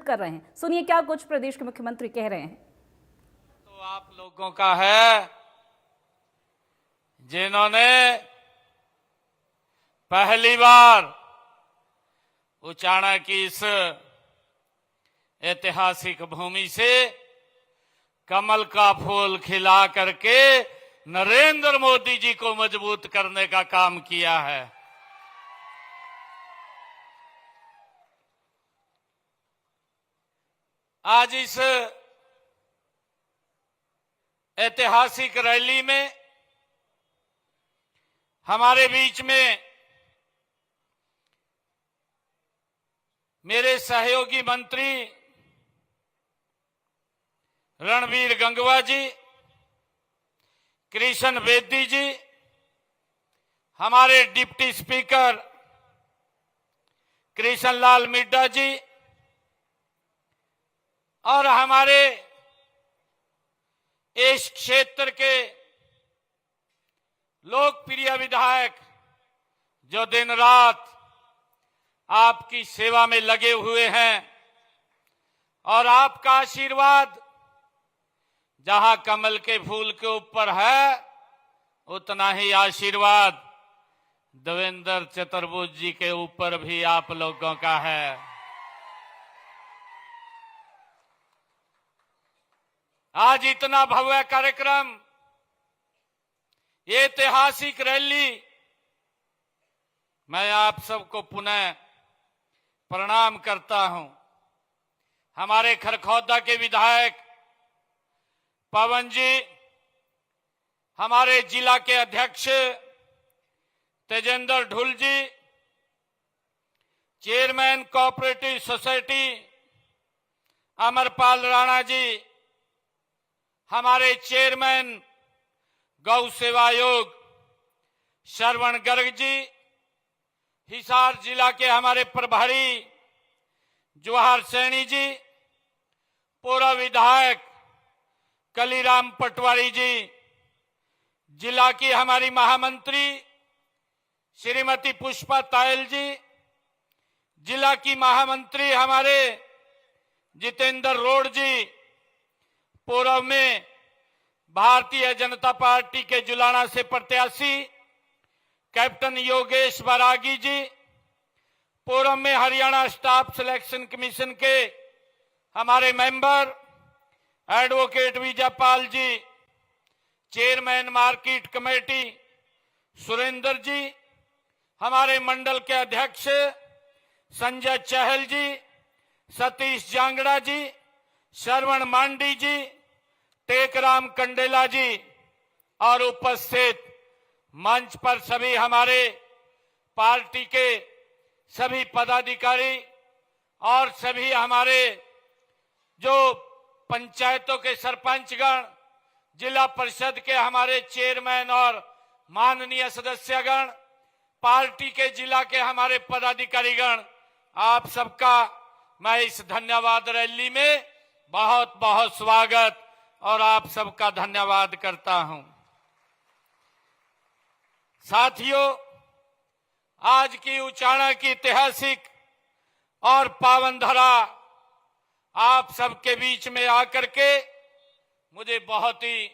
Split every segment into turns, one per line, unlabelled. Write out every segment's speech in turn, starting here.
कर रहे हैं। सुनिए क्या कुछ प्रदेश के मुख्यमंत्री कह रहे हैं।
तो आप लोगों का है जिन्होंने पहली बार उचाणा की इस ऐतिहासिक भूमि से कमल का फूल खिला करके नरेंद्र मोदी जी को मजबूत करने का काम किया है। आज इस ऐतिहासिक रैली में हमारे बीच में मेरे सहयोगी मंत्री रणवीर गंगवा जी, कृष्ण बेदी जी, हमारे डिप्टी स्पीकर कृष्ण लाल मिड्डा जी और हमारे इस क्षेत्र के लोकप्रिय विधायक जो दिन रात आपकी सेवा में लगे हुए हैं, और आपका आशीर्वाद जहां कमल के फूल के ऊपर है उतना ही आशीर्वाद देवेंद्र चतुर्भुज जी के ऊपर भी आप लोगों का है। आज इतना भव्य कार्यक्रम, ये ऐतिहासिक रैली, मैं आप सबको पुनः प्रणाम करता हूं। हमारे खरखौदा के विधायक पवन जी, हमारे जिला के अध्यक्ष Tejendra Dhull ji, chairman cooperative society Amarpal Rana ji, हमारे चेयरमैन गौ सेवा आयोग श्रवण गर्ग जी, हिसार जिला के हमारे प्रभारी जवाहर सैनी जी, पूर्व विधायक कलीराम पटवारी जी, जिला की हमारी महामंत्री श्रीमती पुष्पा तायल जी, जिला की महामंत्री हमारे जितेंद्र रोड जी, पूर्व में भारतीय जनता पार्टी के जुलाना से प्रत्याशी कैप्टन योगेश बरागी जी, पूर्व में हरियाणा स्टाफ सिलेक्शन कमीशन के हमारे मेंबर एडवोकेट विजयपाल जी, चेयरमैन मार्केट कमेटी सुरेंद्र जी, हमारे मंडल के अध्यक्ष संजय चहल जी, सतीश जांगड़ा जी, श्रवण मांडी जी, टेकराम कंडेला जी और उपस्थित मंच पर सभी हमारे पार्टी के सभी पदाधिकारी और सभी हमारे जो पंचायतों के सरपंचगण, जिला परिषद के हमारे चेयरमैन और माननीय सदस्यगण, पार्टी के जिला के हमारे पदाधिकारीगण, आप सबका मैं इस धन्यवाद रैली में बहुत बहुत स्वागत और आप सबका धन्यवाद करता हूं। साथियों, आज की उचाणा की ऐतिहासिक और पावन धरा आप सबके बीच में आकर के मुझे बहुत ही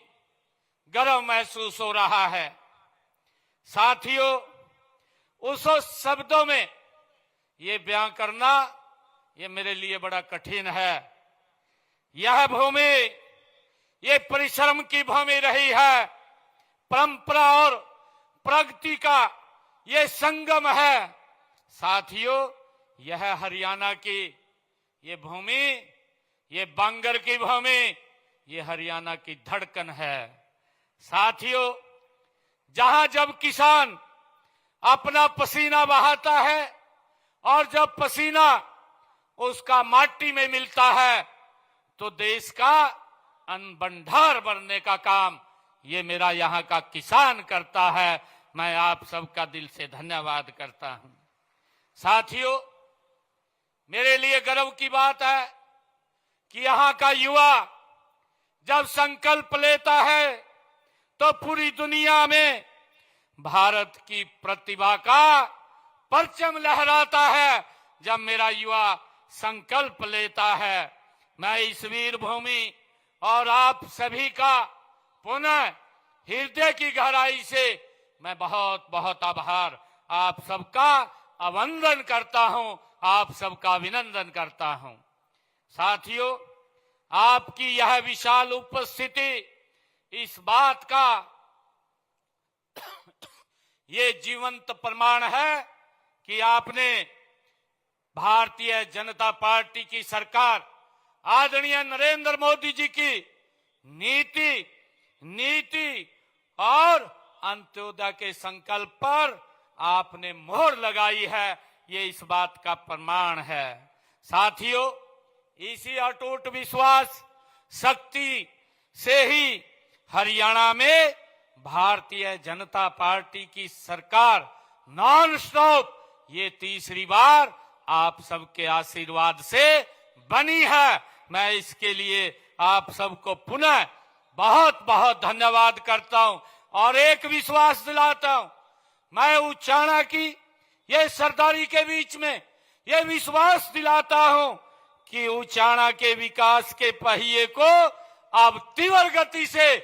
गर्व महसूस हो रहा है। साथियों, उस शब्दों में ये बयां करना ये मेरे लिए बड़ा कठिन है। यह भूमि ये परिश्रम की भूमि रही है, परंपरा और प्रगति का ये संगम है। साथियों, यह हरियाणा की ये भूमि, ये बांगर की भूमि, ये हरियाणा की धड़कन है। साथियों, जहां जब किसान अपना पसीना बहाता है और जब पसीना उसका माटी में मिलता है तो देश का अन्न भंडार भरने का काम ये मेरा यहाँ का किसान करता है। मैं आप सबका दिल से धन्यवाद करता हूं। साथियों, मेरे लिए गर्व की बात है कि यहाँ का युवा जब संकल्प लेता है तो पूरी दुनिया में भारत की प्रतिभा का परचम लहराता है। जब मेरा युवा संकल्प लेता है। मैं इस वीर भूमि और आप सभी का पुनः हृदय की गहराई से मैं बहुत बहुत आभार आप सबका अवंदन करता हूं, आप सबका अभिनंदन करता हूं। साथियों, आपकी यह विशाल उपस्थिति इस बात का ये जीवंत प्रमाण है कि आपने भारतीय जनता पार्टी की सरकार आदरणीय नरेंद्र मोदी जी की नीति और अंत्योदय के संकल्प पर आपने मोहर लगाई है, ये इस बात का प्रमाण है। साथियों, इसी अटूट विश्वास शक्ति से ही हरियाणा में भारतीय जनता पार्टी की सरकार नॉन स्टॉप ये तीसरी बार आप सबके आशीर्वाद से बनी है। मैं इसके लिए आप सबको पुनः बहुत बहुत धन्यवाद करता हूं और एक विश्वास दिलाता हूं। मैं उच्चारणा की ये सरदारी के बीच में ये विश्वास दिलाता हूं कि उच्चारणा के विकास के पहिए को अब तीव्र गति से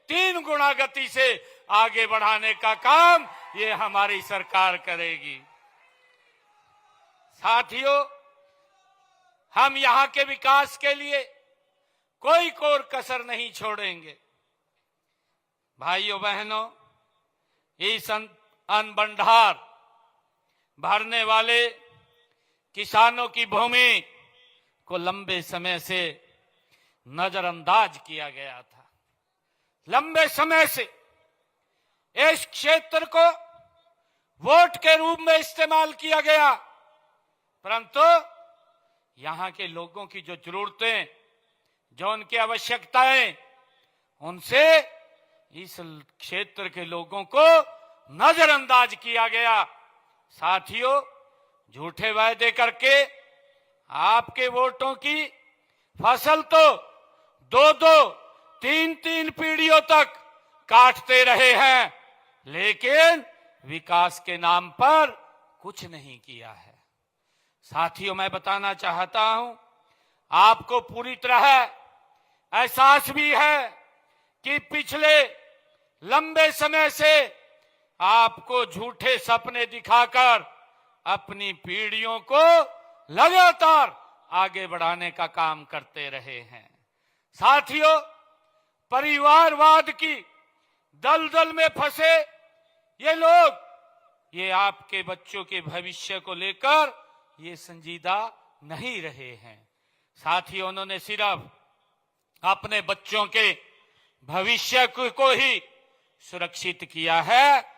3 गुना गति से आगे बढ़ाने का काम ये हमारी सरकार करेगी। साथियों, हम यहाँ के विकास के लिए कोई कोर कसर नहीं छोड़ेंगे। भाइयों बहनों, इस अन्न भंडार भरने वाले किसानों की भूमि को लंबे समय से नजरअंदाज किया गया था। लंबे समय से इस क्षेत्र को वोट के रूप में इस्तेमाल किया गया, परंतु यहाँ के लोगों की जो जरूरतें, जो उनकी आवश्यकताएं, उनसे इस क्षेत्र के लोगों को नजरअंदाज किया गया। साथियों, झूठे वायदे करके आपके वोटों की फसल तो 2-2, 3-3 पीढ़ियों तक काटते रहे हैं, लेकिन विकास के नाम पर कुछ नहीं किया है। साथियों, मैं बताना चाहता हूं, आपको पूरी तरह एहसास भी है कि पिछले लंबे समय से आपको झूठे सपने दिखाकर अपनी पीढ़ियों को लगातार आगे बढ़ाने का काम करते रहे हैं। साथियों, परिवारवाद की दलदल में फंसे ये लोग, ये आपके बच्चों के भविष्य को लेकर ये संजीदा नहीं रहे हैं। साथियों, उन्होंने सिर्फ अपने बच्चों के भविष्य को ही सुरक्षित किया है।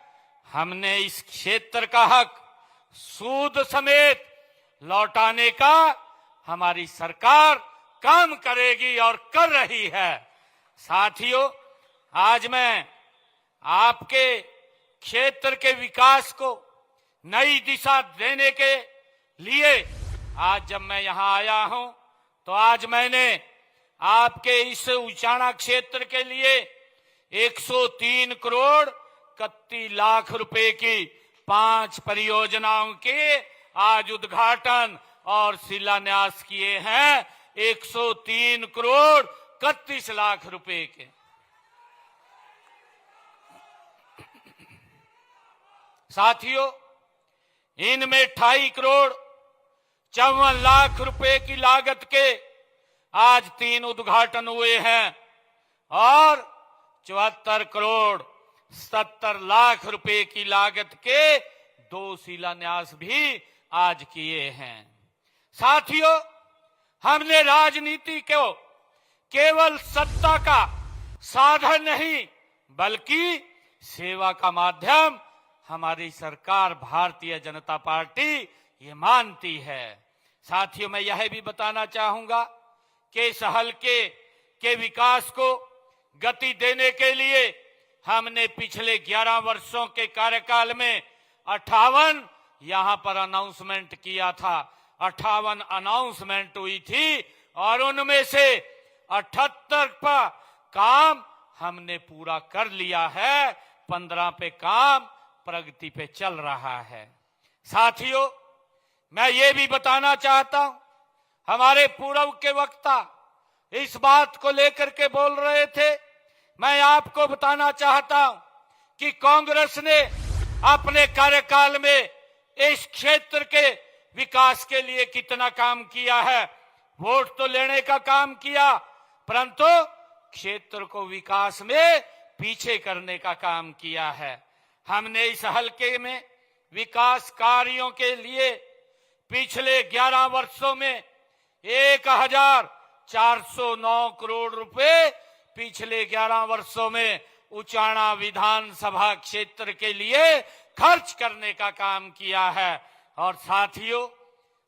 हमने इस क्षेत्र का हक सूद समेत लौटाने का हमारी सरकार काम करेगी और कर रही है। साथियों, आज मैं आपके क्षेत्र के विकास को नई दिशा देने के लिए आज जब मैं यहां आया हूं, तो आज मैंने आपके इस उचाणा क्षेत्र के लिए 103 करोड़ 31 लाख रुपए की 5 परियोजनाओं के आज उद्घाटन और शिलान्यास किए हैं। 103 करोड़ 31 लाख रुपए के। साथियों, इनमें 28 करोड़ 54 लाख रुपए की लागत के आज 3 उद्घाटन हुए हैं और 74 करोड़ 70 लाख रुपए की लागत के 2 शिलान्यास भी आज किए हैं। साथियों, हमने राजनीति को केवल सत्ता का साधन नहीं बल्कि सेवा का माध्यम हमारी सरकार भारतीय जनता पार्टी ये मानती है। साथियों, मैं यह भी बताना चाहूंगा कि इस हलके के विकास को गति देने के लिए हमने पिछले 11 वर्षों के कार्यकाल में 58 यहां पर अनाउंसमेंट किया था। 58 अनाउंसमेंट हुई थी और उनमें से 78 का काम हमने पूरा कर लिया है। 15 पे काम प्रगति पे चल रहा है। साथियों, मैं ये भी बताना चाहता हूं, हमारे पूर्व के वक्ता इस बात को लेकर के बोल रहे थे। मैं आपको बताना चाहता हूं कि कांग्रेस ने अपने कार्यकाल में इस क्षेत्र के विकास के लिए कितना काम किया है। वोट तो लेने का काम किया, परंतु क्षेत्र को विकास में पीछे करने का काम किया है। हमने इस हलके में विकास कार्यों के लिए पिछले 11 वर्षों में 1409 करोड़ रुपए पिछले 11 वर्षों में उचाना विधानसभा क्षेत्र के लिए खर्च करने का काम किया है। और साथियों,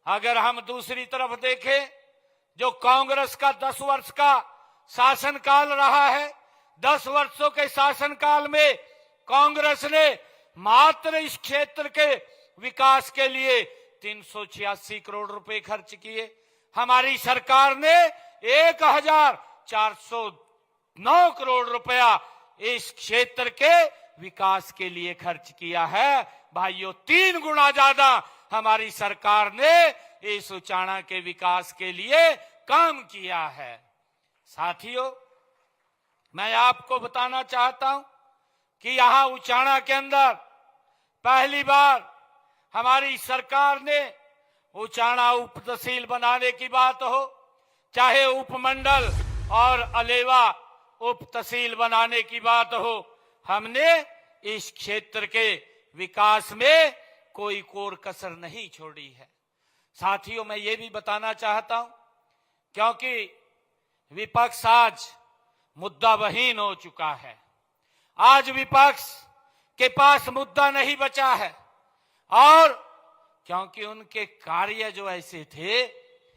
अगर हम दूसरी तरफ देखें, जो कांग्रेस का 10 वर्ष का शासनकाल रहा है, 10 वर्षों के शासनकाल में कांग्रेस ने मात्र इस क्षेत्र के विकास के लिए 386 करोड़ रुपए खर्च किए। हमारी सरकार ने 1409 करोड़ रुपया इस क्षेत्र के विकास के लिए खर्च किया है। भाइयों, 3 गुना ज्यादा हमारी सरकार ने इस उचाना के विकास के लिए काम किया है। साथियों, मैं आपको बताना चाहता हूं कि यहां उचाना के अंदर पहली बार हमारी सरकार ने उचाना उप तहसील बनाने की बात हो, चाहे उपमंडल और अलेवा उप तहसील बनाने की बात हो, हमने इस क्षेत्र के विकास में कोई कोर कसर नहीं छोड़ी है। साथियों, मैं ये भी बताना चाहता हूं, क्योंकि विपक्ष आज मुद्दाविहीन हो चुका है। आज विपक्ष के पास मुद्दा नहीं बचा है, और क्योंकि उनके कार्य जो ऐसे थे,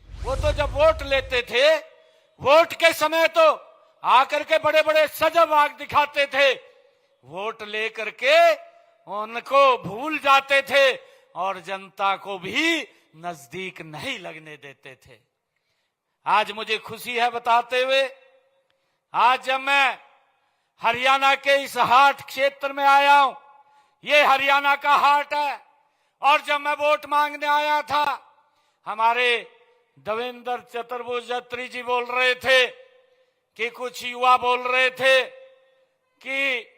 वो तो जब वोट लेते थे, वोट के समय तो आकर के बड़े बड़े सजग आग दिखाते थे, वोट लेकर के उनको भूल जाते थे और जनता को भी नजदीक नहीं लगने देते थे। आज मुझे खुशी है बताते हुए, आज जब मैं हरियाणा के इस हाट क्षेत्र में आया हूं, ये हरियाणा का हाट है, और जब मैं वोट मांगने आया था, हमारे देवेंद्र चतुर्वेदी जी बोल रहे थे कि कुछ युवा बोल रहे थे कि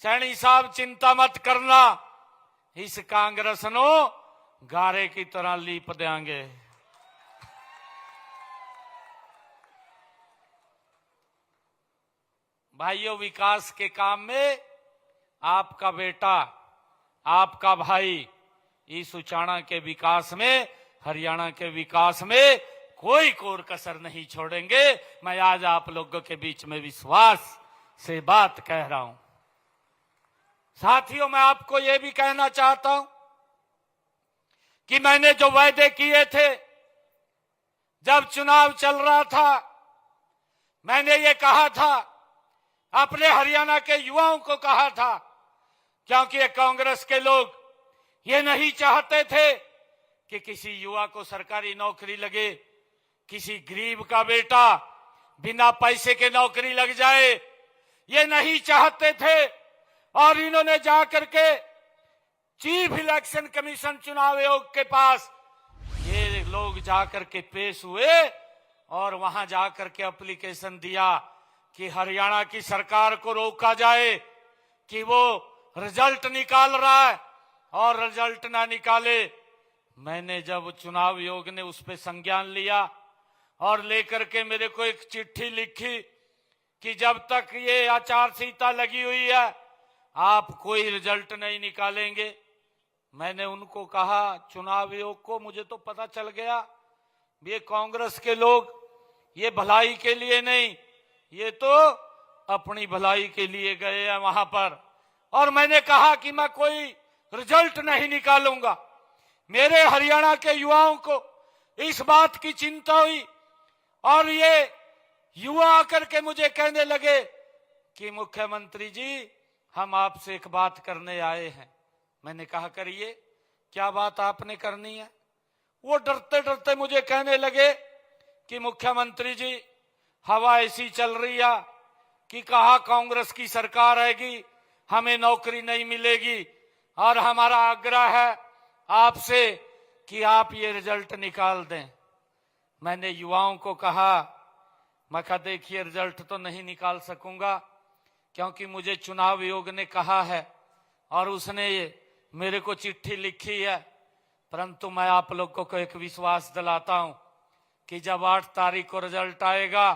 सैनी साहब चिंता मत करना, इस कांग्रेस नो गारे की तरह लीप देंगे। भाइयों, विकास के काम में आपका बेटा, आपका भाई इस उचाना के विकास में, हरियाणा के विकास में कोई कोर कसर नहीं छोड़ेंगे। मैं आज आप लोगों के बीच में विश्वास से बात कह रहा हूं। साथियों, मैं आपको यह भी कहना चाहता हूं कि मैंने जो वायदे किए थे जब चुनाव चल रहा था, मैंने ये कहा था, अपने हरियाणा के युवाओं को कहा था, क्योंकि ये कांग्रेस के लोग ये नहीं चाहते थे कि किसी युवा को सरकारी नौकरी लगे, किसी गरीब का बेटा बिना पैसे के नौकरी लग जाए, ये नहीं चाहते थे। और इन्होंने जाकर के चीफ इलेक्शन कमीशन चुनाव आयोग के पास ये लोग जाकर के पेश हुए और वहां जाकर के एप्लीकेशन दिया कि हरियाणा की सरकार को रोका जाए कि वो रिजल्ट निकाल रहा है और रिजल्ट ना निकाले। मैंने जब चुनाव आयोग ने उस पर संज्ञान लिया और लेकर के मेरे को एक चिट्ठी लिखी कि जब तक ये आचार संहिता लगी हुई है आप कोई रिजल्ट नहीं निकालेंगे। मैंने उनको कहा, चुनाव आयोग को, मुझे तो पता चल गया ये कांग्रेस के लोग ये भलाई के लिए नहीं, ये तो अपनी भलाई के लिए गए हैं वहां पर। और मैंने कहा कि मैं कोई रिजल्ट नहीं निकालूंगा। मेरे हरियाणा के युवाओं को इस बात की चिंता हुई और ये युवा आकर के मुझे कहने लगे कि मुख्यमंत्री जी, हम आपसे एक बात करने आए हैं। मैंने कहा, करिए, क्या बात आपने करनी है? वो डरते डरते मुझे कहने लगे कि मुख्यमंत्री जी, हवा ऐसी चल रही है कि कहा कांग्रेस की सरकार आएगी, हमें नौकरी नहीं मिलेगी, और हमारा आग्रह है आपसे कि आप ये रिजल्ट निकाल दें। मैंने युवाओं को कहा, मैं कहा देखिए रिजल्ट तो नहीं निकाल सकूंगा क्योंकि मुझे चुनाव आयोग ने कहा है और उसने मेरे को चिट्ठी लिखी है, परंतु मैं आप लोगों को एक विश्वास दिलाता हूं कि जब 8 तारीख को रिजल्ट आएगा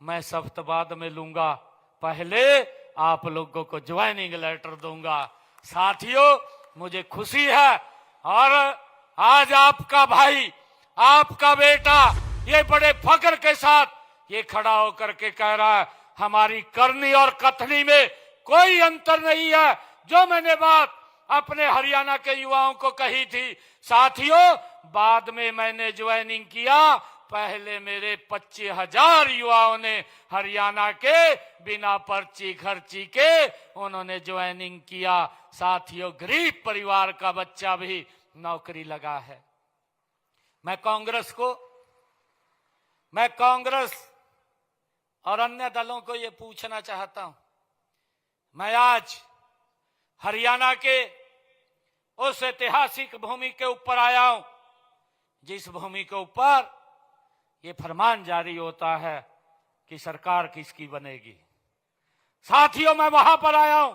मैं सख्त बाद में लूंगा, पहले आप लोगों को ज्वाइनिंग लेटर दूंगा। साथियों, मुझे खुशी है और आज आपका भाई, आपका बेटा ये बड़े फख्र के साथ ये खड़ा होकर के कह रहा है हमारी करनी और कथनी में कोई अंतर नहीं है। जो मैंने बात अपने हरियाणा के युवाओं को कही थी, साथियों बाद में मैंने ज्वाइनिंग किया, पहले मेरे 25,000 युवाओं ने हरियाणा के बिना पर्ची खर्ची के उन्होंने ज्वाइनिंग किया। साथियों, गरीब परिवार का बच्चा भी नौकरी लगा है। मैं कांग्रेस और अन्य दलों को ये पूछना चाहता हूं, मैं आज हरियाणा के उस ऐतिहासिक भूमि के ऊपर आया हूं जिस भूमि के ऊपर ये फरमान जारी होता है कि सरकार किसकी बनेगी। साथियों, मैं वहां पर आया हूं।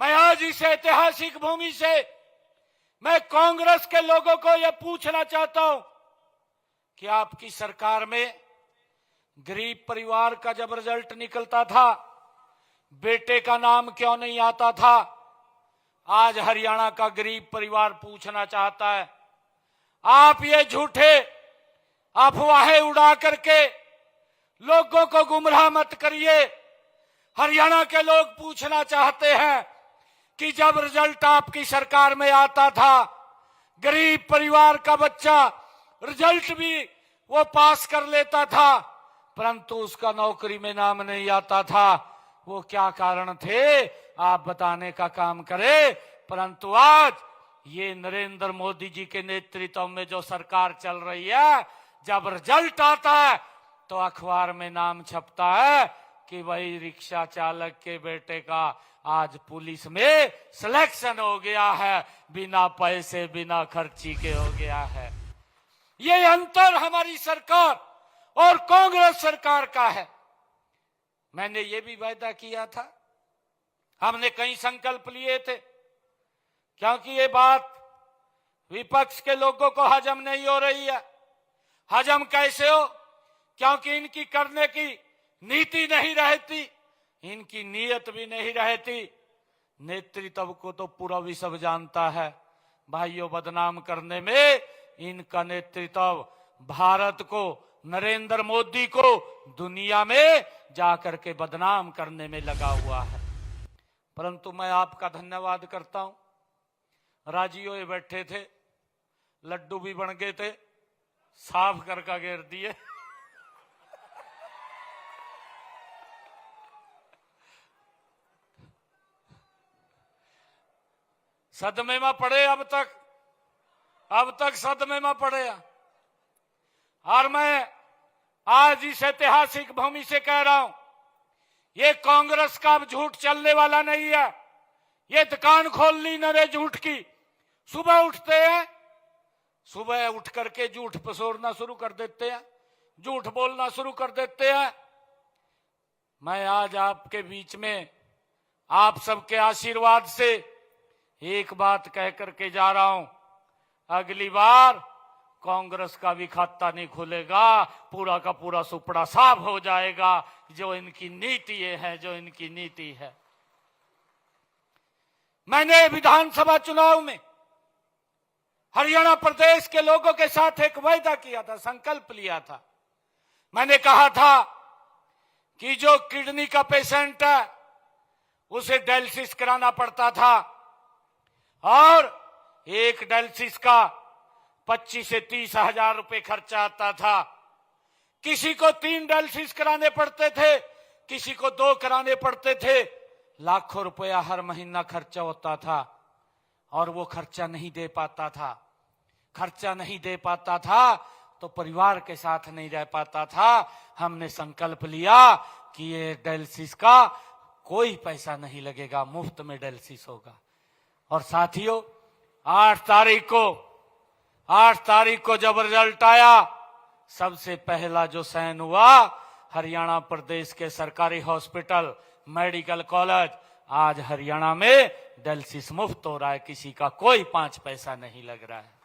मैं आज इस ऐतिहासिक भूमि से मैं कांग्रेस के लोगों को यह पूछना चाहता हूं कि आपकी सरकार में गरीब परिवार का जब रिजल्ट निकलता था बेटे का नाम क्यों नहीं आता था? आज हरियाणा का गरीब परिवार पूछना चाहता है। आप ये झूठे अफवाहें उड़ा करके लोगों को गुमराह मत करिए। हरियाणा के लोग पूछना चाहते हैं कि जब रिजल्ट आपकी सरकार में आता था, गरीब परिवार का बच्चा रिजल्ट भी वो पास कर लेता था, परंतु उसका नौकरी में नाम नहीं आता था। वो क्या कारण थे? आप बताने का काम करें। परंतु आज ये नरेंद्र मोदी जी के नेतृत्व में जो सरकार चल रही है, जब रिजल्ट आता है तो अखबार में नाम छपता है कि भाई रिक्शा चालक के बेटे का आज पुलिस में सिलेक्शन हो गया है, बिना पैसे बिना खर्ची के हो गया है। ये अंतर हमारी सरकार और कांग्रेस सरकार का है। मैंने ये भी वायदा किया था, हमने कई संकल्प लिए थे, क्योंकि ये बात विपक्ष के लोगों को हजम नहीं हो रही है। हजम कैसे हो? क्योंकि इनकी करने की नीति नहीं रहती, इनकी नीयत भी नहीं रहती। नेतृत्व को तो पूरा विश्व जानता है। भाइयों, बदनाम करने में इनका नेतृत्व भारत को, नरेंद्र मोदी को दुनिया में जाकर के बदनाम करने में लगा हुआ है। परंतु मैं आपका धन्यवाद करता हूं। राजियो ये बैठे थे, लड्डू भी बन गए थे, साफ करके घेर दिए। सदमे में पड़े, अब तक सदमे में पड़े। और मैं आज इस ऐतिहासिक भूमि से कह रहा हूं, ये कांग्रेस का अब झूठ चलने वाला नहीं है। ये दुकान खोल ली नरे झूठ की। सुबह उठते हैं, सुबह उठ करके झूठ पसोरना शुरू कर देते हैं, झूठ बोलना शुरू कर देते हैं। मैं आज आपके बीच में आप सबके आशीर्वाद से एक बात कह करके जा रहा हूं, अगली बार कांग्रेस का भी खाता नहीं खुलेगा, पूरा का पूरा सुपड़ा साफ हो जाएगा। जो इनकी नीति है, जो इनकी नीति है। मैंने विधानसभा चुनाव में हरियाणा प्रदेश के लोगों के साथ एक वायदा किया था, संकल्प लिया था। मैंने कहा था कि जो किडनी का पेशेंट है उसे डायलिसिस कराना पड़ता था और एक डायलिसिस का 25 से 30 हजार रुपए खर्चा आता था। किसी को 3 डायलिसिस कराने पड़ते थे, किसी को 2 कराने पड़ते थे। लाखों रुपया हर महीना खर्चा होता था और वो खर्चा नहीं दे पाता था तो परिवार के साथ नहीं रह पाता था। हमने संकल्प लिया कि ये डायलिसिस का कोई पैसा नहीं लगेगा, मुफ्त में डायलिसिस होगा। और साथियों, 8 तारीख को जब रिजल्ट आया, सबसे पहला जो चयन हुआ हरियाणा प्रदेश के सरकारी हॉस्पिटल मेडिकल कॉलेज, आज हरियाणा में डायलिसिस मुफ्त हो रहा है, किसी का कोई 5 पैसा नहीं लग रहा है।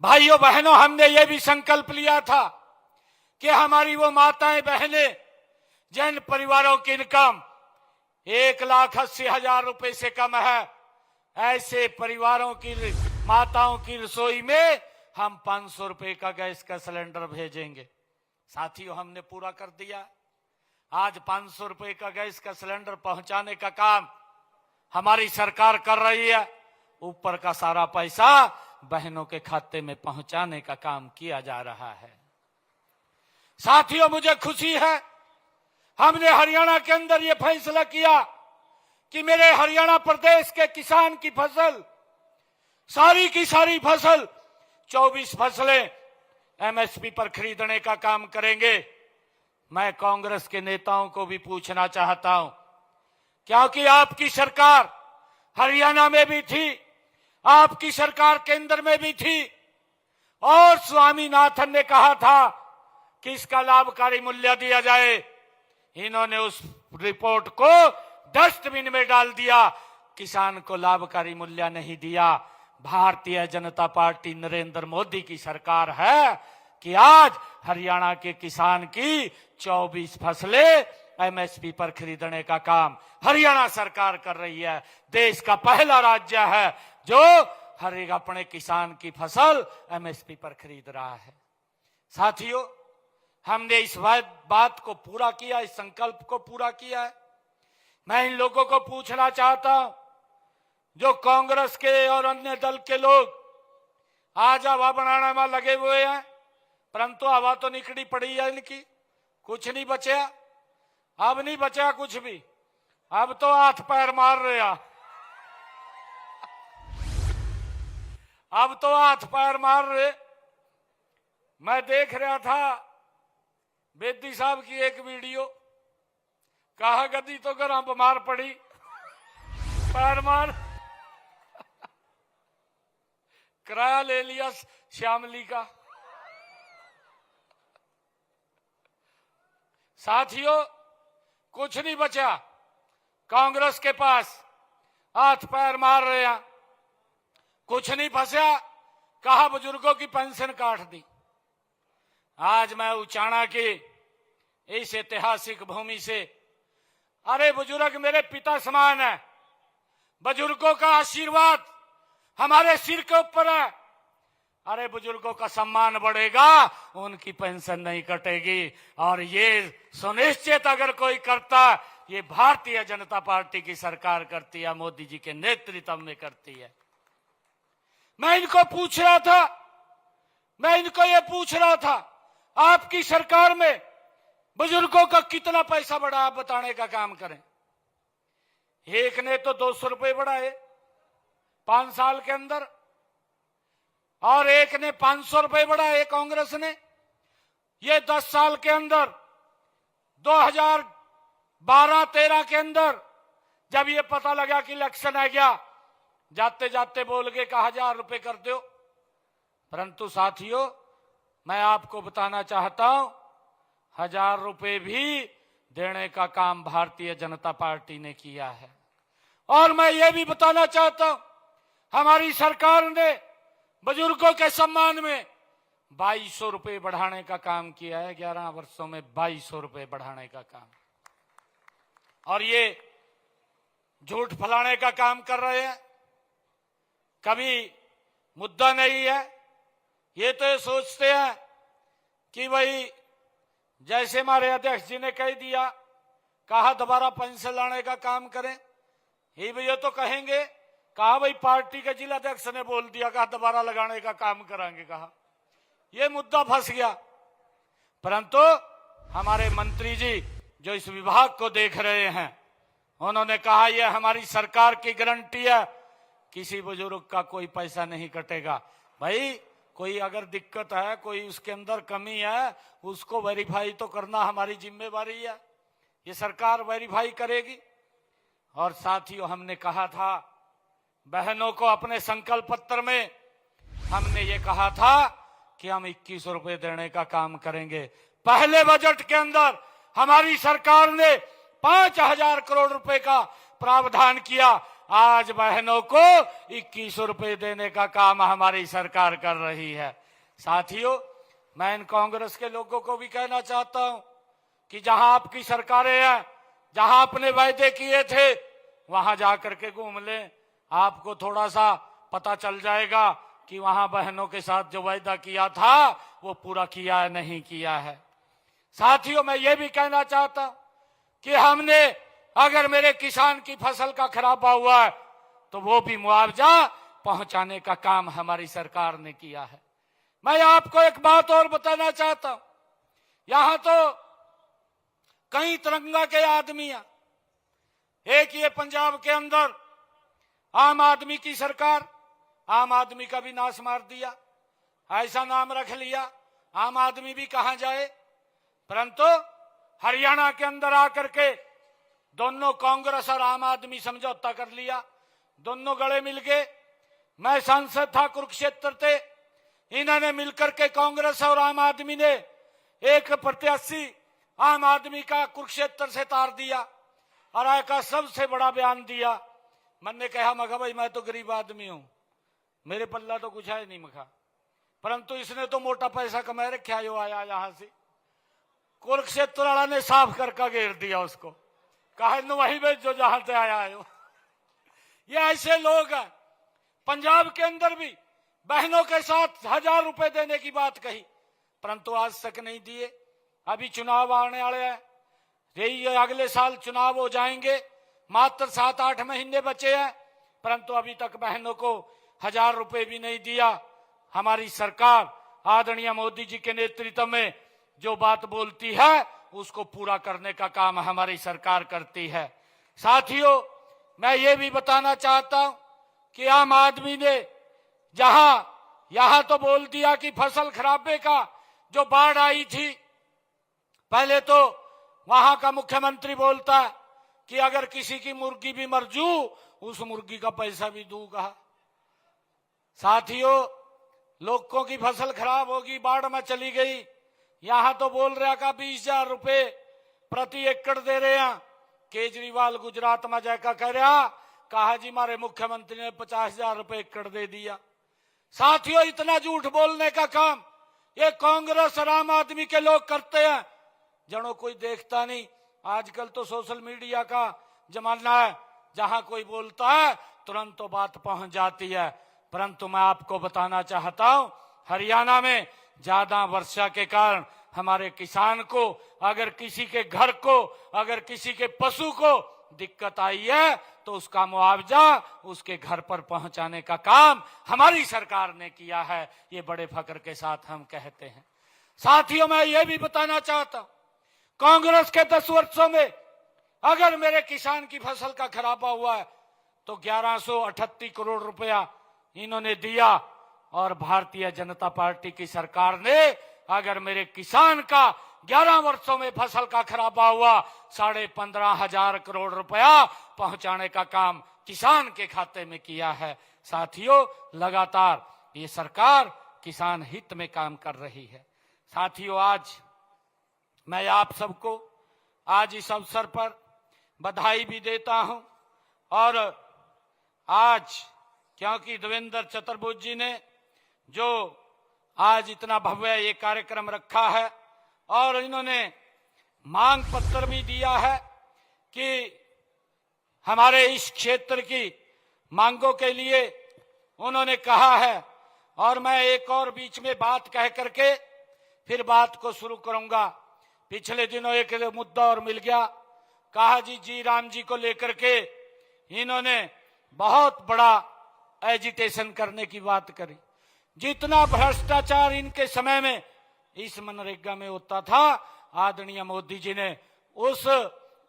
भाइयों बहनों, हमने ये भी संकल्प लिया था कि हमारी वो माताएं बहनें जिन परिवारों की इनकम 1,80,000 रुपए से कम है, ऐसे परिवारों की माताओं की रसोई में हम 500 रुपए का गैस का सिलेंडर भेजेंगे। साथियों, हमने पूरा कर दिया। आज 500 रुपए का गैस का सिलेंडर पहुंचाने का काम हमारी सरकार कर रही है। ऊपर का सारा पैसा बहनों के खाते में पहुंचाने का काम किया जा रहा है। साथियों, मुझे खुशी है हमने हरियाणा के अंदर यह फैसला किया कि मेरे हरियाणा प्रदेश के किसान की फसल, सारी की सारी फसल 24 फसलें एमएसपी पर खरीदने का काम करेंगे। मैं कांग्रेस के नेताओं को भी पूछना चाहता हूं, क्योंकि आपकी सरकार हरियाणा में भी थी, आपकी सरकार केंद्र में भी थी, और स्वामीनाथन ने कहा था कि इसका लाभकारी मूल्य दिया जाए। इन्होंने उस रिपोर्ट को डस्टबिन में डाल दिया, किसान को लाभकारी मूल्य नहीं दिया। भारतीय जनता पार्टी नरेंद्र मोदी की सरकार है कि आज हरियाणा के किसान की 24 फसलें एमएसपी पर खरीदने का काम हरियाणा सरकार कर रही है। देश का पहला राज्य है जो हर अपने किसान की फसल एमएसपी पर खरीद रहा है। साथियों, हमने इस बात को पूरा किया, इस संकल्प को पूरा किया है। मैं इन लोगों को पूछना चाहता हूं, जो कांग्रेस के और अन्य दल के लोग आज हवा बनाने में लगे हुए हैं, परंतु हवा तो निकली पड़ी है इनकी, कुछ नहीं बचा। अब नहीं बचा कुछ भी, अब तो हाथ पैर मार रहे हैं, अब तो हाथ पैर मार रहे। मैं देख रहा था बेदी साहब की एक वीडियो, कहा गदी तो घर बीमार पड़ी, पैर मार किराया ले लिया श्यामली का। साथियों, कुछ नहीं बचा, कांग्रेस के पास हाथ पैर मार रहे हैं, कुछ नहीं फंसा, कहा बुजुर्गों की पेंशन काट दी। आज मैं उचाणा की इस ऐतिहासिक भूमि से, अरे बुजुर्ग मेरे पिता समान है, बुजुर्गों का आशीर्वाद हमारे सिर के ऊपर है। अरे बुजुर्गों का सम्मान बढ़ेगा, उनकी पेंशन नहीं कटेगी, और ये सुनिश्चित अगर कोई करता, ये भारतीय जनता पार्टी की सरकार करती है, मोदी जी के नेतृत्व में करती है। मैं इनको पूछ रहा था, आपकी सरकार में बुजुर्गों का कितना पैसा बढ़ा, आप बताने का काम करें। एक ने तो 200 रुपए बढ़ाए 5 साल के अंदर, और एक ने 500 रुपए बढ़ाए कांग्रेस ने। ये 10 साल के अंदर 2012-13 के अंदर जब ये पता लगा कि इलेक्शन आ गया, जाते जाते बोल के 1000 रुपए कर दो। परंतु साथियों, मैं आपको बताना चाहता हूं, 1000 रुपए भी देने का काम भारतीय जनता पार्टी ने किया है। और मैं ये भी बताना चाहता हूं, हमारी सरकार ने बुजुर्गों के सम्मान में 2200 रुपए बढ़ाने का काम किया है। 11 वर्षों में 2200 रुपए बढ़ाने का काम। और ये झूठ फैलाने का काम कर रहे हैं, कभी मुद्दा नहीं है। ये तो ये सोचते हैं कि भाई जैसे हमारे अध्यक्ष जी ने कह दिया, कहा दोबारा पेंशन लाने का काम करें, ही भैया तो कहेंगे, कहा भाई पार्टी के जिला अध्यक्ष ने बोल दिया, कहा दोबारा लगाने का काम कराएंगे, कहा ये मुद्दा फंस गया। परंतु हमारे मंत्री जी जो इस विभाग को देख रहे हैं, उन्होंने कहा यह हमारी सरकार की गारंटी है, किसी बुजुर्ग का कोई पैसा नहीं कटेगा। भाई कोई अगर दिक्कत है, कोई उसके अंदर कमी है, उसको वेरीफाई तो करना हमारी जिम्मेवारी है, ये सरकार वेरीफाई करेगी। और साथियों, हमने कहा था बहनों को अपने संकल्प पत्र में हमने ये कहा था कि हम 2100 रुपए देने का काम करेंगे। पहले बजट के अंदर हमारी सरकार ने 5000 करोड़ रुपए का प्रावधान किया। आज बहनों को 2100 रुपए देने का काम हमारी सरकार कर रही है। साथियों, मैं इन कांग्रेस के लोगों को भी कहना चाहता हूं कि जहां आपकी सरकारें हैं, जहां आपने वायदे किए थे, वहां जाकर के घूम लें। आपको थोड़ा सा पता चल जाएगा कि वहां बहनों के साथ जो वायदा किया था वो पूरा किया है नहीं किया है। साथियों, मैं ये भी कहना चाहता हूं कि हमने अगर मेरे किसान की फसल का खराबा हुआ है तो वो भी मुआवजा पहुंचाने का काम हमारी सरकार ने किया है। मैं आपको एक बात और बताना चाहता हूं, यहां तो कई तिरंगा के आदमी हैं। एक ये पंजाब के अंदर आम आदमी की सरकार, आम आदमी का भी नाश मार दिया, ऐसा नाम रख लिया, आम आदमी भी कहां जाए। परंतु हरियाणा के अंदर आकर के दोनों कांग्रेस और आम आदमी समझौता कर लिया, दोनों गले मिल गए। मैं सांसद था कुरुक्षेत्र से, इन्होंने मिलकर के कांग्रेस और आम आदमी ने एक प्रत्याशी आम आदमी का कुरुक्षेत्र से तार दिया और एक सबसे बड़ा बयान दिया। मैंने कहा मगा भाई मैं तो गरीब आदमी हूं, मेरे पल्ला तो कुछ है नहीं मखा, परंतु इसने तो मोटा पैसा कमा रखा है, आया यहां से। कुरुक्षेत्र वाला ने साफ करके घेर दिया उसको, कहा वही बेच जो जहां से आया है। ये ऐसे लोग हैं। पंजाब के अंदर भी बहनों के साथ 1000 रुपए देने की बात कही, परंतु आज तक नहीं दिए। अभी चुनाव आने वाले हैं, यही अगले साल चुनाव हो जाएंगे, मात्र 7-8 महीने बचे हैं, परंतु अभी तक बहनों को 1000 रुपए भी नहीं दिया। हमारी सरकार आदरणीय मोदी जी के नेतृत्व में जो बात बोलती है उसको पूरा करने का काम हमारी सरकार करती है। साथियों, मैं ये भी बताना चाहता हूं कि आम आदमी ने यहां तो बोल दिया कि फसल खराबे का जो बाढ़ आई थी, पहले तो वहां का मुख्यमंत्री बोलता है कि अगर किसी की मुर्गी भी मर जू उस मुर्गी का पैसा भी दूंगा। साथियों, लोगों की फसल खराब होगी, बाढ़ में चली गई, यहां तो बोल रहा का 20,000 रुपए प्रति एकड़ दे रहे हैं। केजरीवाल गुजरात में जाकर कह रहा, कहा जी मारे मुख्यमंत्री ने 50,000 रुपए एकड़ दे दिया। साथियों, इतना झूठ बोलने का काम ये कांग्रेस और आम आदमी के लोग करते हैं, जनो कोई देखता नहीं। आजकल तो सोशल मीडिया का जमाना है, जहां कोई बोलता है तुरंत तो बात पहुंच जाती है। परंतु मैं आपको बताना चाहता हूं, हरियाणा में ज्यादा वर्षा के कारण हमारे किसान को, अगर किसी के घर को, अगर किसी के पशु को दिक्कत आई है तो उसका मुआवजा उसके घर पर पहुंचाने का काम हमारी सरकार ने किया है। ये बड़े फख्र के साथ हम कहते हैं। साथियों, मैं ये भी बताना चाहता हूं, कांग्रेस के 10 वर्षों में अगर मेरे किसान की फसल का खराबा हुआ है तो 1138 करोड़ रुपया इन्होंने दिया, और भारतीय जनता पार्टी की सरकार ने अगर मेरे किसान का 11 वर्षों में फसल का खराबा हुआ 15,500 करोड़ रुपया पहुंचाने का काम किसान के खाते में किया है। साथियों, लगातार ये सरकार किसान हित में काम कर रही है। साथियों, आज मैं आप सबको आज इस अवसर पर बधाई भी देता हूं, और आज क्योंकि देवेंद्र चतुर्वेदी जी ने जो आज इतना भव्य ये कार्यक्रम रखा है और इन्होंने मांग पत्र भी दिया है कि हमारे इस क्षेत्र की मांगों के लिए उन्होंने कहा है, और मैं एक और बीच में बात कह करके फिर बात को शुरू करूंगा। पिछले दिनों एक मुद्दा और मिल गया, कहा जी राम जी को लेकर के इन्होंने बहुत बड़ा एजिटेशन करने की बात करी। जितना भ्रष्टाचार इनके समय में इस मनरेगा में होता था, आदरणीय मोदी जी ने उस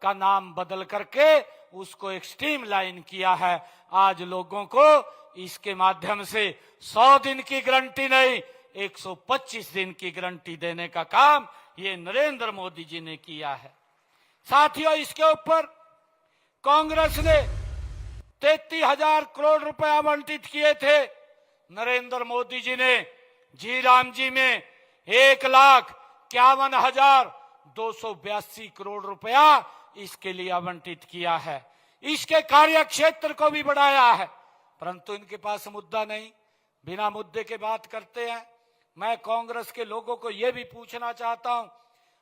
का नाम बदल करके उसको एक स्ट्रीम लाइन किया है। आज लोगों को इसके माध्यम से 100 दिन की गारंटी नहीं, 125 दिन की गारंटी देने का काम ये नरेंद्र मोदी जी ने किया है। साथियों, इसके ऊपर कांग्रेस ने 33,000 करोड़ रुपए आवंटित किए थे। नरेंद्र मोदी जी ने जी राम जी में 1,51,282 करोड़ रुपया इसके लिए आवंटित किया है। इसके कार्य क्षेत्र को भी बढ़ाया है, परंतु इनके पास मुद्दा नहीं, बिना मुद्दे के बात करते हैं। मैं कांग्रेस के लोगों को यह भी पूछना चाहता हूं,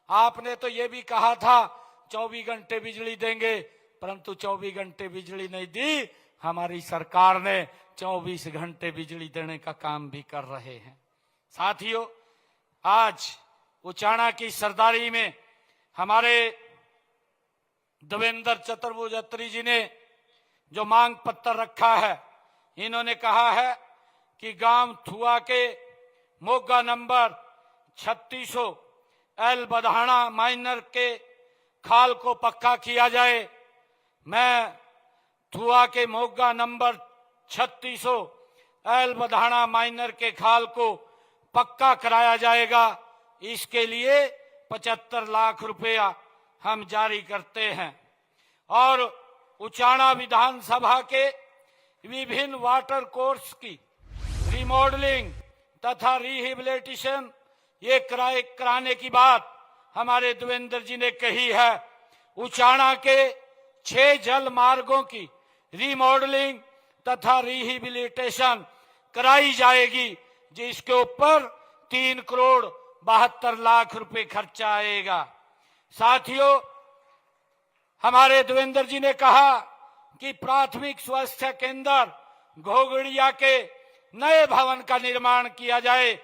आपने तो यह भी कहा था 24 घंटे बिजली देंगे, परंतु 24 घंटे बिजली नहीं दी। हमारी सरकार ने 24 घंटे बिजली देने का काम भी कर रहे हैं। साथियों, आज उचाना की सरदारी में हमारे देवेंद्र चतुर्भुज अत्री जी ने जो मांग पत्र रखा है, इन्होंने कहा है कि गांव थुआ के मोगा नंबर 3600 एल बधाना माइनर के खाल को पक्का किया जाए। मैं थुआ के मोगा नंबर 3600 एल बधाना माइनर के खाल को पक्का कराया जाएगा। इसके लिए 75 लाख रुपया हम जारी करते हैं और उचाना विधानसभा के विभिन्न वाटर कोर्स की रिमॉडलिंग तथा रिहेबिलिटेशन ये कराने की बात हमारे देवेंद्र जी ने कही है। उचाना के 6 जल मार्गों की रिमॉडलिंग तथा रिहेबिलिटेशन कराई जाएगी, जिसके ऊपर 3 करोड़ 72 लाख रुपए खर्चा आएगा। साथियों, हमारे देवेंद्र जी ने कहा कि प्राथमिक स्वास्थ्य केंद्र घोगड़िया के नए भवन का निर्माण किया जाए।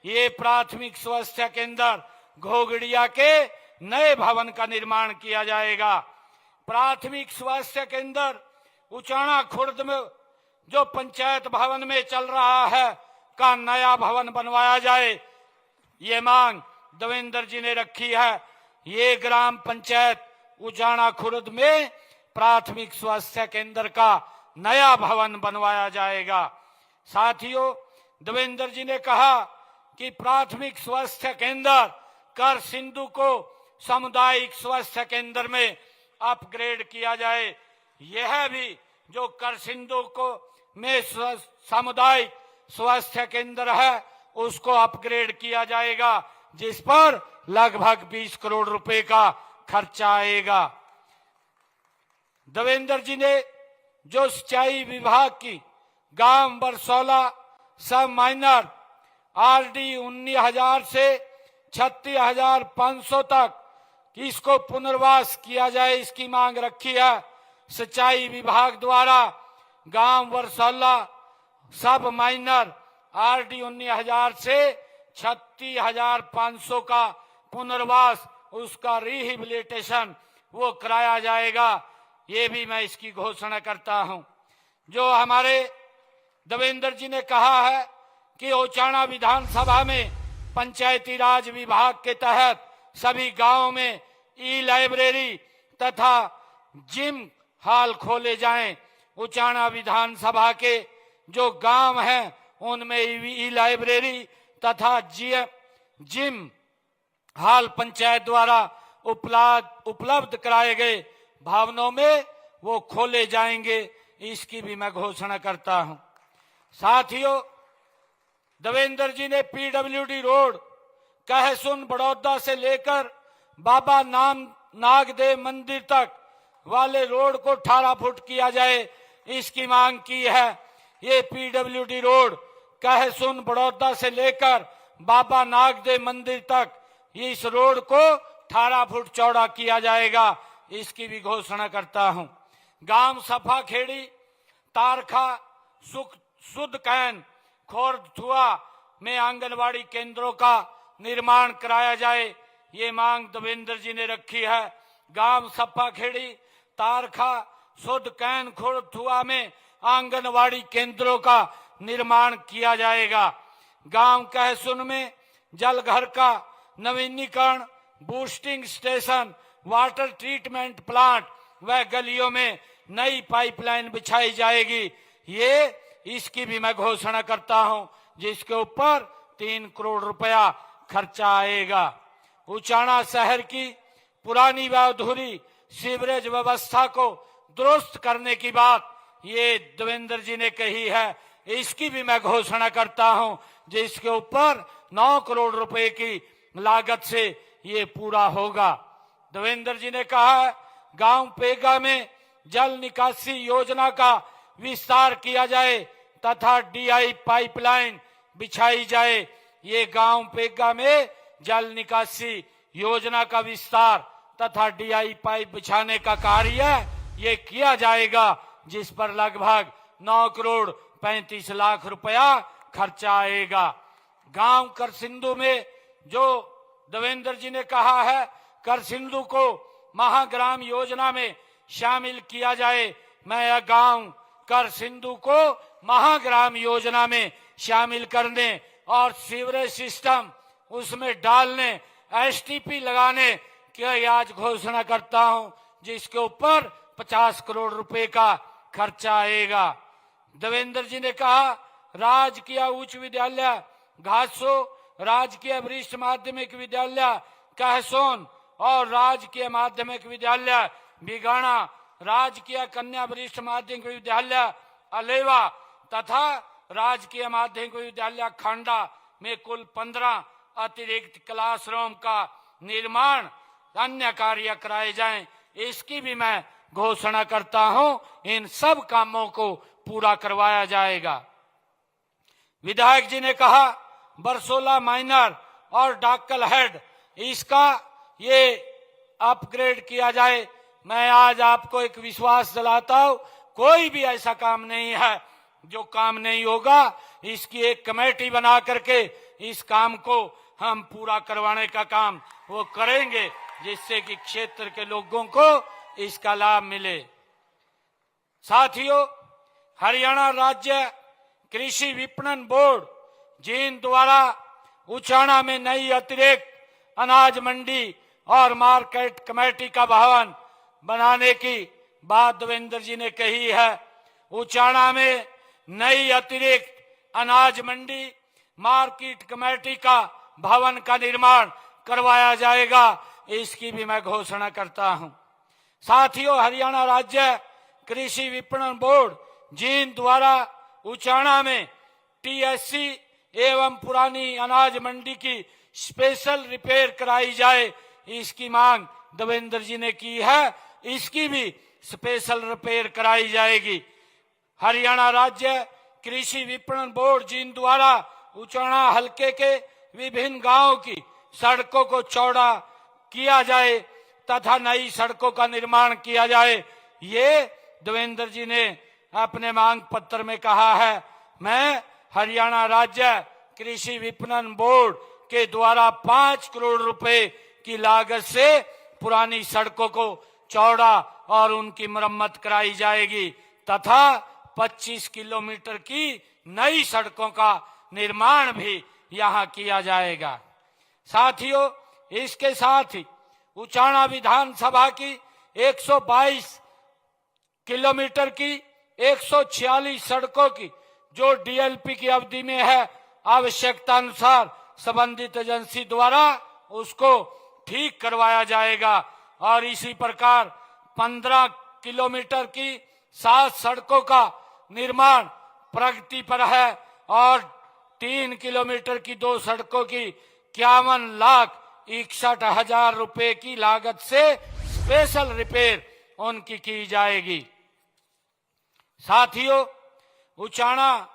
ये प्राथमिक स्वास्थ्य केंद्र घोगड़िया के नए भवन का निर्माण किया जाएगा। प्राथमिक स्वास्थ्य केंद्र उचाना खुर्द में जो पंचायत भवन में चल रहा है का नया भवन बनवाया जाए, ये मांग देवेंद्र जी ने रखी है। ये ग्राम पंचायत उचाना खुर्द में प्राथमिक स्वास्थ्य केंद्र का नया भवन बनवाया जाएगा। साथियों, देवेंद्र जी ने कहा कि प्राथमिक स्वास्थ्य केंद्र कर सिंधु को सामुदायिक स्वास्थ्य केंद्र में अपग्रेड किया जाए। यह भी जो कर सिंधु को में सामुदायिक स्वास्थ्य केंद्र है उसको अपग्रेड किया जाएगा, जिस पर लगभग 20 करोड़ रुपए का खर्चा आएगा। देवेंद्र जी ने जो सिंचाई विभाग की गांव बरसौला सब माइनर आरडी 19,000 से 36,500 तक इसको पुनर्वास किया जाए, इसकी मांग रखी है। सिंचाई विभाग द्वारा गांव बरसौला सब माइनर आरडी 19,000 से 36,500 का पुनर्वास, उसका रिहेबिलिटेशन वो कराया जाएगा। ये भी मैं इसकी घोषणा करता हूं। जो हमारे देवेंद्र जी ने कहा है कि उचाना विधानसभा में पंचायती राज विभाग के तहत सभी गांवों में ई लाइब्रेरी तथा जिम हॉल खोले जाएं। उचाना विधानसभा के जो गांव हैं उनमें ई लाइब्रेरी तथा जिम हॉल पंचायत द्वारा उपलब्ध कराए गए भवनों में वो खोले जाएंगे, इसकी भी मैं घोषणा करता हूं। साथियों, देवेंद्र जी ने पीडब्ल्यूडी रोड कहसुन बड़ौदा से लेकर बाबा नागदेव मंदिर तक वाले रोड को 18 फुट किया जाए, इसकी मांग की है। ये पीडब्ल्यूडी रोड कहसुन बड़ौदा से लेकर बाबा नागदेव मंदिर तक इस रोड को 18 फुट चौड़ा किया जाएगा, इसकी भी घोषणा करता हूं। गांव सफाखेड़ी तारखा शुद्ध कैन खोर्द थुआ में आंगनवाड़ी केंद्रों का निर्माण कराया जाए, ये मांग देवेंद्र जी ने रखी है। गांव सफाखेड़ी तारखा शुद्ध कैन खोर्द थुआ में आंगनवाड़ी केंद्रों का निर्माण किया जाएगा। गांव कहसुन में जलघर का नवीनीकरण, boosting station, water treatment plant व गलियों में नई पाइपलाइन बिछाई जाएगी। ये इसकी भी मैं घोषणा करता हूं, जिसके ऊपर 3 करोड़ रुपया खर्चा आएगा। उचाना शहर की पुरानी व अधूरी सीवरेज व्यवस्था को दुरुस्त करने की बात ये देवेंद्र जी ने कही है, इसकी भी मैं घोषणा करता हूं, जिसके ऊपर 9 करोड़ रुपए की लागत से ये पूरा होगा। देवेंद्र जी ने कहा गांव पेगा में जल निकासी योजना का विस्तार किया जाए तथा डीआई पाइपलाइन बिछाई जाए। ये गांव पेगा में जल निकासी योजना का विस्तार तथा डीआई पाइप बिछाने का कार्य ये किया जाएगा, जिस पर लगभग 9 करोड़ 35 लाख रुपया खर्चा आएगा। गांव करसिंधु में जो देवेंद्र जी ने कहा है करसिंधु को महाग्राम योजना में शामिल किया जाए, मैं यह गांव करसिंधु को महाग्राम योजना में शामिल करने और सीवरेज सिस्टम उसमें डालने, एसटीपी लगाने की आज घोषणा करता हूं, जिसके ऊपर 50 करोड़ रुपए का खर्चा आएगा। देवेंद्र जी ने कहा राजकीय उच्च विद्यालय घासो, राजकीय वरिष्ठ माध्यमिक विद्यालय कहसोन और राजकीय माध्यमिक विद्यालय बिगाना, राजकीय कन्या वरिष्ठ माध्यमिक विद्यालय अलेवा तथा राजकीय माध्यमिक विद्यालय खांडा में कुल 15 अतिरिक्त क्लासरूम का निर्माण, अन्य कार्य कराए जाएं। इसकी भी मैं घोषणा करता हूं, इन सब कामों को पूरा करवाया जाएगा। विधायक जी ने कहा बरसोला माइनर और डाकल हेड इसका ये अपग्रेड किया जाए। मैं आज आपको एक विश्वास दिलाता हूं, कोई भी ऐसा काम नहीं है जो काम नहीं होगा। इसकी एक कमेटी बना करके इस काम को हम पूरा करवाने का काम वो करेंगे, जिससे कि क्षेत्र के लोगों को इसका लाभ मिले। साथियों, हरियाणा राज्य कृषि विपणन बोर्ड जींद द्वारा उचाना में नई अतिरिक्त अनाज मंडी और मार्केट कमेटी का भवन बनाने की बात देवेंद्र जी ने कही है। उचाना में नई अतिरिक्त अनाज मंडी मार्केट कमेटी का भवन का निर्माण करवाया जाएगा, इसकी भी मैं घोषणा करता हूं। साथियों, हरियाणा राज्य कृषि विपणन बोर्ड जींद द्वारा उचाना में टीएससी एवं पुरानी अनाज मंडी की स्पेशल रिपेयर कराई जाए, इसकी मांग देवेंद्र जी ने की है, इसकी भी स्पेशल रिपेयर कराई जाएगी। हरियाणा राज्य कृषि विपणन बोर्ड जींद द्वारा उचाना हलके के विभिन्न गांवों की सड़कों को चौड़ा किया जाए तथा नई सड़कों का निर्माण किया जाए, ये देवेंद्र जी ने अपने मांग पत्र में कहा है। मैं हरियाणा राज्य कृषि विपणन बोर्ड के द्वारा 5 करोड़ रुपए की लागत से पुरानी सड़कों को चौड़ा और उनकी मरम्मत कराई जाएगी तथा 25 किलोमीटर की नई सड़कों का निर्माण भी यहां किया जाएगा। साथियों, इसके साथ ही उचाना विधानसभा की 122 किलोमीटर की 146 सड़कों की जो डीएलपी की अवधि में है, आवश्यकता अनुसार संबंधित एजेंसी द्वारा उसको ठीक करवाया जाएगा। और इसी प्रकार 15 किलोमीटर की 7 सड़कों का निर्माण प्रगति पर है और 3 किलोमीटर की 2 सड़कों की 51,61,000 रुपए की लागत से स्पेशल रिपेयर उनकी की जाएगी। साथियों, उचाना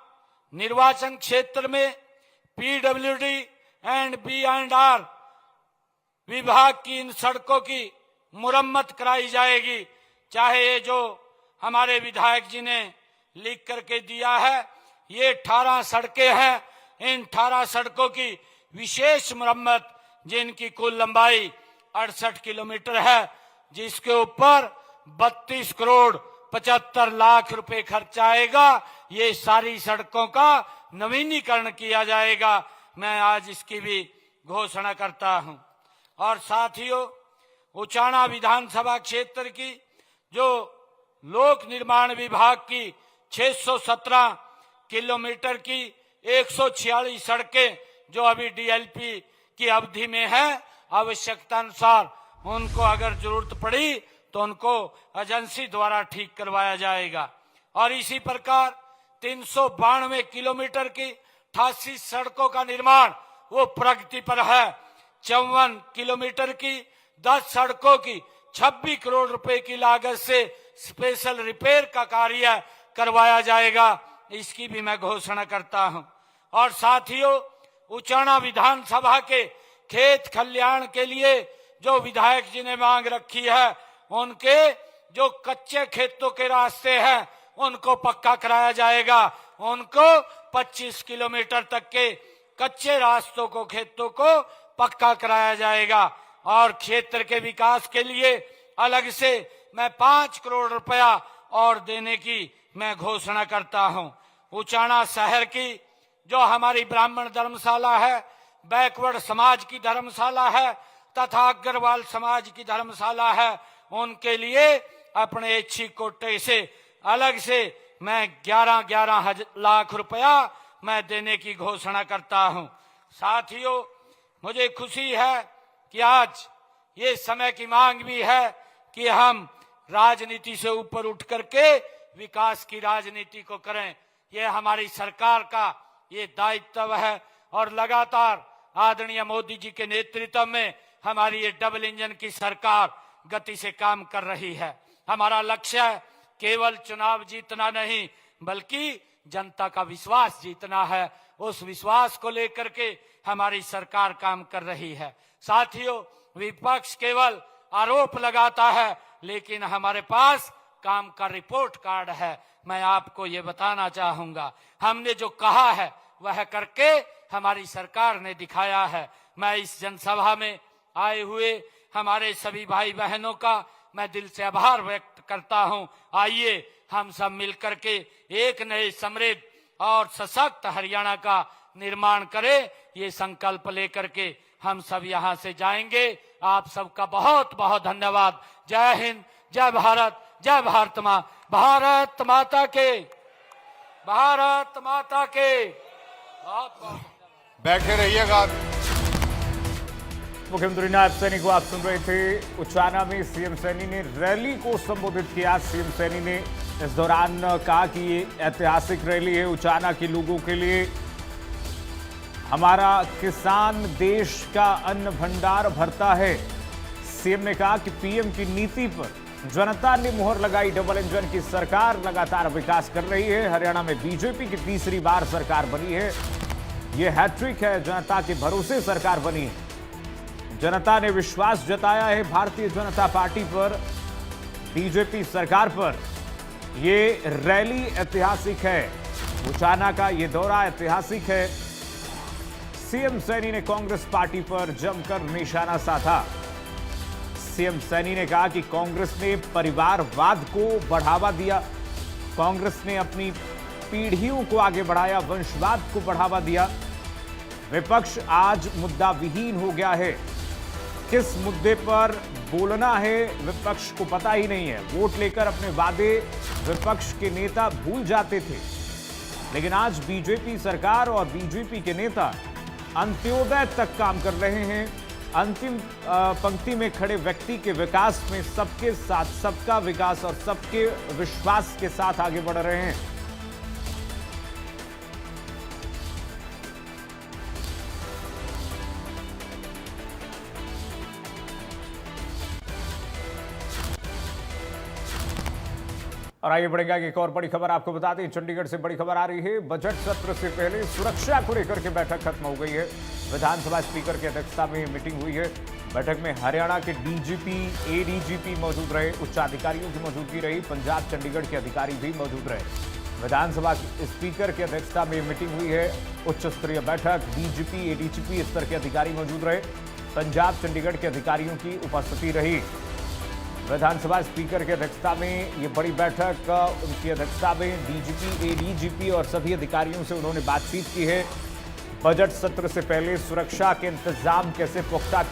निर्वाचन क्षेत्र में पीडब्ल्यूडी एंड बी&आर विभाग की इन सड़कों की मुरम्मत कराई जाएगी। चाहे ये जो हमारे विधायक जी ने लिख करके दिया है, ये 18 सड़कें हैं, इन 18 सड़कों की विशेष मुरम्मत जिनकी कुल लंबाई 68 किलोमीटर है, जिसके ऊपर 32 करोड़ 75 लाख रुपए खर्च आएगा। ये सारी सड़कों का नवीनीकरण किया जाएगा। मैं आज इसकी भी घोषणा करता हूं। और साथियों, उचाना विधानसभा क्षेत्र की जो लोक निर्माण विभाग की 617 किलोमीटर की 146 सड़कें जो अभी डीएलपी की अवधि में है, आवश्यकता अनुसार उनको अगर जरूरत पड़ी तो उनको एजेंसी द्वारा ठीक करवाया जाएगा। और इसी प्रकार 392 किलोमीटर की 88 सड़कों का निर्माण वो प्रगति पर है। 54 किलोमीटर की 10 सड़कों की 26 करोड़ रुपए की लागत से स्पेशल रिपेयर का कार्य करवाया जाएगा, इसकी भी मैं घोषणा करता हूं। और साथियों, उचाना विधानसभा के खेत खलियान के लिए जो विधायक जी ने मांग रखी है, उनके जो कच्चे खेतों के रास्ते हैं उनको पक्का कराया जाएगा। उनको 25 किलोमीटर तक के कच्चे रास्तों को, खेतों को पक्का कराया जाएगा। और क्षेत्र के विकास के लिए अलग से मैं 5 करोड़ रुपया और देने की मैं घोषणा करता हूं। उचाना शहर की जो हमारी ब्राह्मण धर्मशाला है, बैकवर्ड समाज की धर्मशाला है तथा अग्रवाल समाज की धर्मशाला है, उनके लिए अपने ऐच्छिक कोटे से अलग से मैं 11 लाख रुपया मैं देने की घोषणा करता हूं। साथियों, मुझे खुशी है कि आज ये समय की मांग भी है कि हम राजनीति से ऊपर उठ करके विकास की राजनीति को करें। ये हमारी सरकार का ये दायित्व है और लगातार आदरणीय मोदी जी के नेतृत्व में हमारी ये डबल इंजन की सरकार गति से काम कर रही है। हमारा लक्ष्य केवल चुनाव जीतना नहीं बल्कि जनता का विश्वास जीतना है। उस विश्वास को लेकर के हमारी सरकार काम कर रही है। साथियों, विपक्ष केवल आरोप लगाता है लेकिन हमारे पास काम का रिपोर्ट कार्ड है। मैं आपको ये बताना चाहूंगा, हमने जो कहा है वह करके हमारी सरकार ने दिखाया है। मैं इस जनसभा में आए हुए हमारे सभी भाई बहनों का मैं दिल से आभार व्यक्त करता हूं। आइए हम सब मिलकर के एक नए समृद्ध और सशक्त हरियाणा का निर्माण करें। ये संकल्प लेकर के हम सब यहां से जाएंगे। आप सबका बहुत बहुत धन्यवाद। जय हिंद, जय भारत, जय भारत मां, भारत माता के, भारत माता के। बहुत बहुत
बैठे रहिएगा।
मुख्यमंत्री नायब सैनी को आप सुन रहे थे। उचाना में सीएम सैनी ने रैली को संबोधित किया। सीएम सैनी ने इस दौरान कहा कि ये ऐतिहासिक रैली है उचाना के लोगों के लिए। हमारा किसान देश का अन्न भंडार भरता है। सीएम ने कहा कि पीएम की नीति पर जनता ने मुहर लगाई। डबल इंजन की सरकार लगातार विकास कर रही है। हरियाणा में बीजेपी की तीसरी बार सरकार बनी है। यह हैट्रिक है, जनता के भरोसे सरकार बनी है। जनता ने विश्वास जताया है भारतीय जनता पार्टी पर, बीजेपी सरकार पर। यह रैली ऐतिहासिक है, उचाना का यह दौरा ऐतिहासिक है। सीएम सैनी ने कांग्रेस पार्टी पर जमकर निशाना साधा। सीएम सैनी ने कहा कि कांग्रेस ने परिवारवाद को बढ़ावा दिया, कांग्रेस ने अपनी पीढ़ियों को आगे बढ़ाया, वंशवाद को बढ़ावा दिया। विपक्ष आज मुद्दा विहीन हो गया है। किस मुद्दे पर बोलना है विपक्ष को पता ही नहीं है। वोट लेकर अपने वादे विपक्ष के नेता भूल जाते थे, लेकिन आज बीजेपी सरकार और बीजेपी के नेता अंत्योदय तक काम कर रहे हैं। अंतिम पंक्ति में खड़े व्यक्ति के विकास में सबके साथ सबका विकास और सबके विश्वास के साथ आगे बढ़ रहे हैं। और आइए बढ़ेगा एक और बड़ी खबर आपको बता दें। चंडीगढ़ से बड़ी खबर आ रही है। बजट सत्र से पहले सुरक्षा को लेकर के बैठक खत्म हो गई है। विधानसभा स्पीकर की अध्यक्षता में मीटिंग हुई है। बैठक में हरियाणा के डीजीपी, एडीजीपी मौजूद रहे, उच्च अधिकारियों की मौजूदगी रही, पंजाब चंडीगढ़ के अधिकारी भी मौजूद रहे। विधानसभा स्पीकर की अध्यक्षता में मीटिंग हुई है। उच्च स्तरीय बैठक, डीजीपी, एडीजीपी स्तर के अधिकारी मौजूद रहे, पंजाब चंडीगढ़ के अधिकारियों की उपस्थिति रही। विधानसभा स्पीकर की अध्यक्षता में ये बड़ी बैठक, उनकी अध्यक्षता में डीजीपी, एडीजीपी और सभी अधिकारियों से उन्होंने बातचीत की है। बजट सत्र से पहले सुरक्षा के इंतजाम कैसे पुख्ता किए